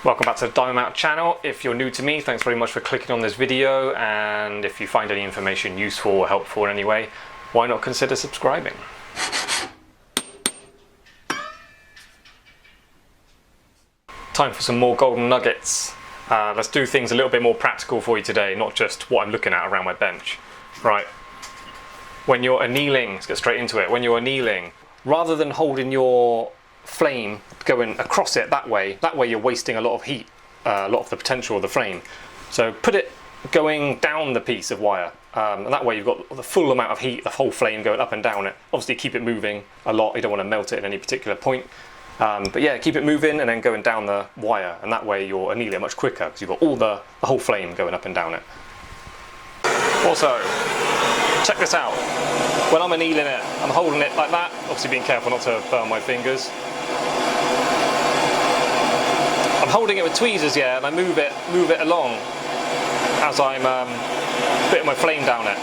Welcome back to the Diamond Mount channel. If you're new to me, thanks very much for clicking on this video, and if you find any information useful or helpful in any way, why not consider subscribing? Time for some more golden nuggets. Let's do things a little bit more practical for you today, not just what I'm looking at around my bench. Right, when you're annealing, let's get straight into it. When you're annealing, rather than holding your flame going across it that way you're wasting a lot of heat, a lot of the potential of the flame. So put it going down the piece of wire, and that way you've got the full amount of heat, the whole flame going up and down it. Obviously keep it moving a lot, you don't want to melt it at any particular point, but yeah, keep it moving and then going down the wire, and that way you're annealing it much quicker because you've got all the whole flame going up and down it. Also, check this out. When I'm annealing it, I'm holding it like that, obviously being careful not to burn my fingers. I'm holding it with tweezers, yeah, and I move it along as I'm putting my flame down it.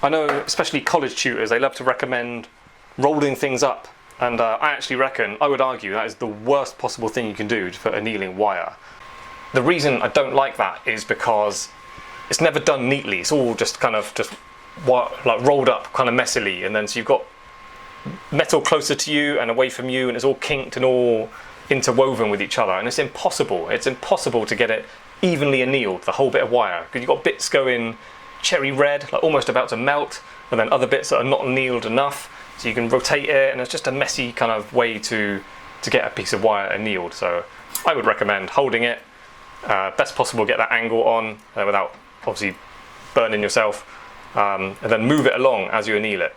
I know, especially college tutors, they love to recommend rolling things up, and I actually reckon, I would argue, that is the worst possible thing you can do for annealing wire. The reason I don't like that is because it's never done neatly. It's all just kind of like rolled up kind of messily, and then so you've got metal closer to you and away from you, and it's all kinked and all interwoven with each other, and it's impossible to get it evenly annealed, the whole bit of wire, because you've got bits going cherry red, like almost about to melt, and then other bits that are not annealed enough, so you can rotate it, and it's just a messy kind of way to get a piece of wire annealed. So I would recommend holding it, best possible get that angle on without obviously burning yourself, and then move it along as you anneal it.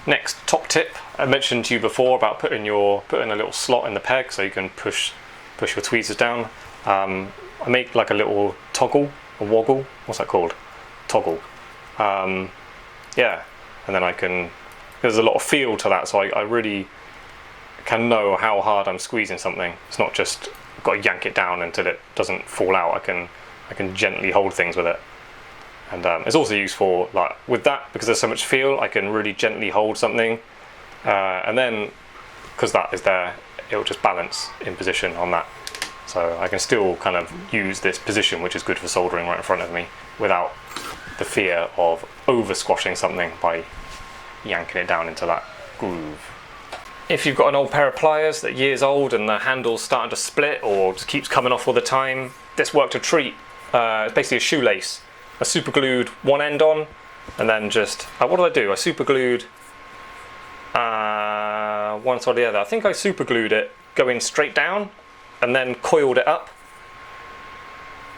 Next top tip, I mentioned to you before about putting a little slot in the peg so you can push your tweezers down. I make like a little toggle, a woggle, what's that called? Toggle. Yeah, and then there's a lot of feel to that, so I really can know how hard I'm squeezing something. It's not just, I've got to yank it down until it doesn't fall out. I can gently hold things with it. And it's also useful, like with that, because there's so much feel, I can really gently hold something, and then because that is there, it'll just balance in position on that. So I can still kind of use this position, which is good for soldering, right in front of me, without the fear of over squashing something by yanking it down into that groove. If you've got an old pair of pliers that are years old and the handle's starting to split or just keeps coming off all the time, this worked a treat. It's basically a shoelace. I super glued one end on, and then just, what did I do? I super glued one side or the other. I think I super glued it going straight down, and then coiled it up.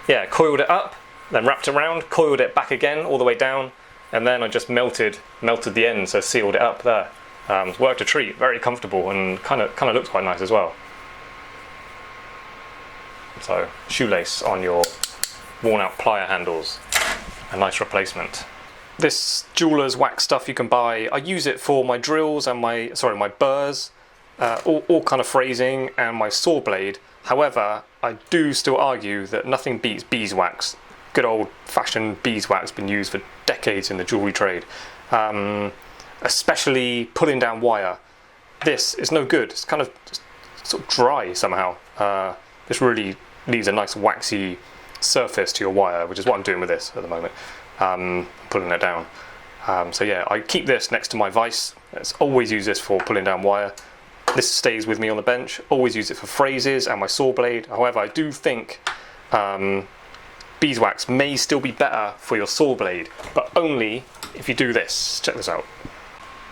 Yeah, coiled it up, then wrapped around, coiled it back again all the way down, and then I just melted the end, so sealed it up there. It's worked a treat, very comfortable, and kind of looks quite nice as well. So shoelace on your worn out plier handles. A nice replacement. This jeweller's wax stuff you can buy, I use it for my drills and my burrs, all kind of phrasing, and my saw blade. However, I do still argue that nothing beats beeswax. Good old fashioned beeswax, been used for decades in the jewellery trade. Especially pulling down wire. This is no good, it's kind of just sort of dry somehow. This really leaves a nice waxy surface to your wire, which is what I'm doing with this at the moment, pulling it down. So yeah, I keep this next to my vise. It's always use this for pulling down wire. This stays with me on the bench. Always use it for phrases and my saw blade. However, I do think beeswax may still be better for your saw blade, but only if you do this. Check this out.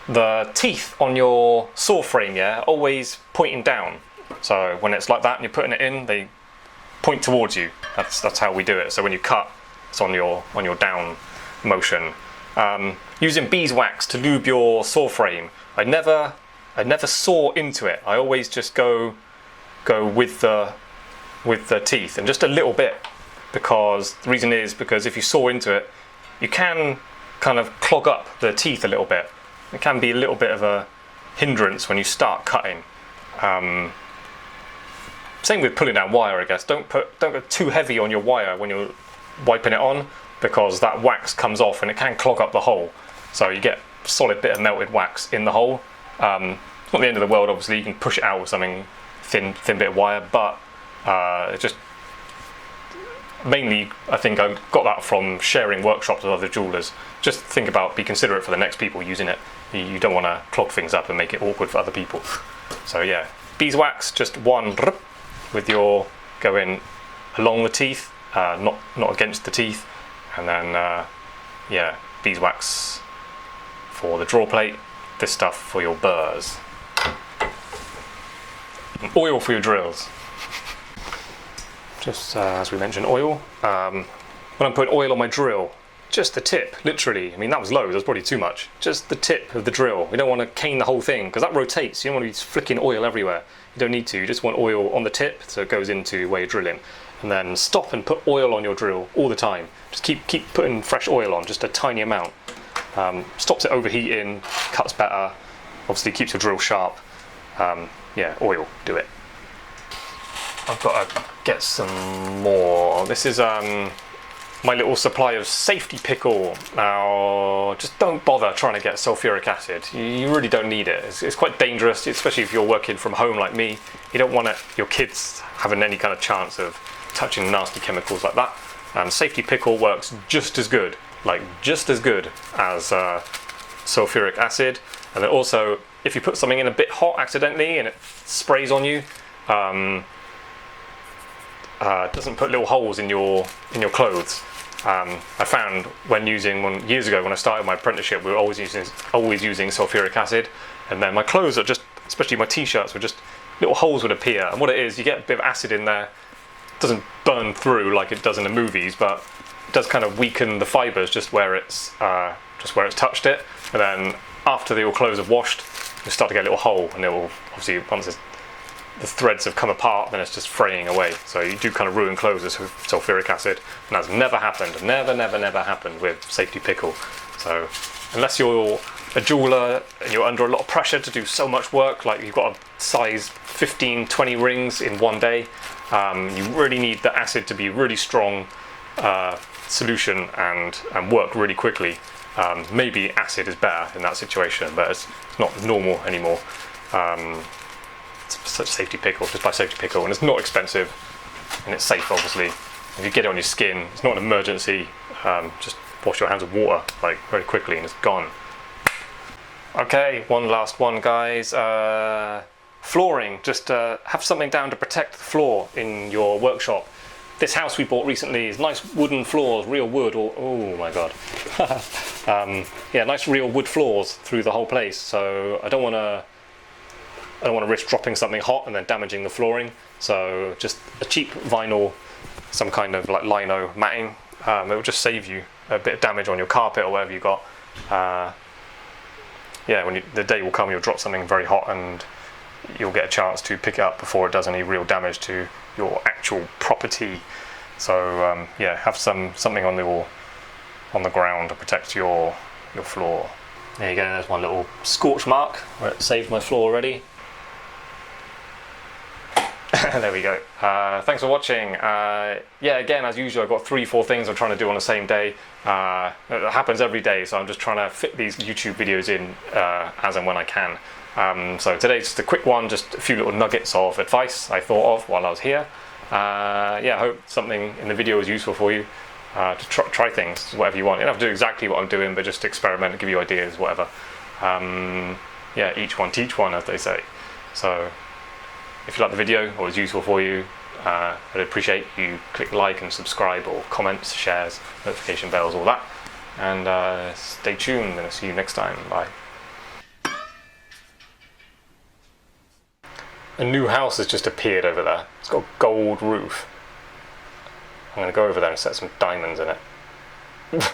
The teeth on your saw frame, yeah, always pointing down. So when it's like that and you're putting it in, they point towards you. That's how we do it. So when you cut, it's on your down motion. Using beeswax to lube your saw frame, I never saw into it. I always just go with the teeth, and just a little bit, because the reason is because if you saw into it, you can kind of clog up the teeth a little bit. It can be a little bit of a hindrance when you start cutting. Same with pulling down wire, I guess. Don't go too heavy on your wire when you're wiping it on, because that wax comes off and it can clog up the hole. So you get a solid bit of melted wax in the hole. It's not the end of the world, obviously. You can push it out with something thin bit of wire, but it's just mainly, I think I got that from sharing workshops with other jewellers. Just think about, be considerate for the next people using it. You don't want to clog things up and make it awkward for other people. So yeah, beeswax, just one with your going along the teeth, not against the teeth, and then yeah, beeswax for the draw plate, this stuff for your burrs. And oil for your drills. Just as we mentioned, oil. When I'm putting oil on my drill, just the tip, literally. I mean, that was low, that was probably too much. Just the tip of the drill. You don't want to cane the whole thing, because that rotates. You don't want to be flicking oil everywhere. You don't need to. You just want oil on the tip, so it goes into where you're drilling. And then stop and put oil on your drill all the time. Just keep putting fresh oil on, just a tiny amount. Stops it overheating, cuts better, obviously keeps your drill sharp. Yeah, oil, do it. I've got to get some more. This is my little supply of safety pickle. Now, just don't bother trying to get sulfuric acid. You really don't need it. It's quite dangerous, especially if you're working from home like me. You don't want your kids having any kind of chance of touching nasty chemicals like that. Safety pickle works just as good, as sulfuric acid. And then also, if you put something in a bit hot accidentally and it sprays on you, doesn't put little holes in your clothes. I found years ago when I started my apprenticeship, we were always using sulfuric acid, and then my clothes are just, especially my t-shirts, were just little holes would appear. And what it is, you get a bit of acid in there. It doesn't burn through like it does in the movies, but it does kind of weaken the fibres just where it's touched it. And then after your clothes have washed, you start to get a little hole, and it will obviously, once the threads have come apart, then it's just fraying away. So you do kind of ruin clothes with sulfuric acid, and that's never happened, never happened with safety pickle. So unless you're a jeweller and you're under a lot of pressure to do so much work, like you've got a size 15, 20 rings in one day, you really need the acid to be really strong solution and work really quickly. Maybe acid is better in that situation, but it's not normal anymore. Such safety pickle, just buy safety pickle, and it's not expensive, and it's safe, obviously. If you get it on your skin, it's not an emergency. Just wash your hands with water, like, very quickly, and it's gone. Okay, one last one, guys. Flooring. Just have something down to protect the floor in your workshop. This house we bought recently is nice wooden floors, real wood. Oh my god. Yeah, nice real wood floors through the whole place. So I don't want to risk dropping something hot and then damaging the flooring. So just a cheap vinyl, some kind of like lino matting. It will just save you a bit of damage on your carpet or whatever you got. Yeah, the day will come, you'll drop something very hot and you'll get a chance to pick it up before it does any real damage to your actual property. So yeah, have something on the ground to protect your floor. There you go. There's one little scorch mark where it saved my floor already. There we go. Thanks for watching. Yeah, again, as usual, I've got 3-4 things I'm trying to do on the same day. It happens every day, so I'm just trying to fit these YouTube videos in as and when I can. So today's just a quick one, just a few little nuggets of advice I thought of while I was here. Yeah, I hope something in the video was useful for you to try things, whatever you want. You don't have to do exactly what I'm doing, but just experiment and give you ideas, whatever. Yeah, each one teach one, as they say. So if you like the video or it's useful for you, I'd appreciate you click like and subscribe, or comments, shares, notification bells, all that. And stay tuned, and I'll see you next time. Bye. A new house has just appeared over there. It's got a gold roof. I'm going to go over there and set some diamonds in it.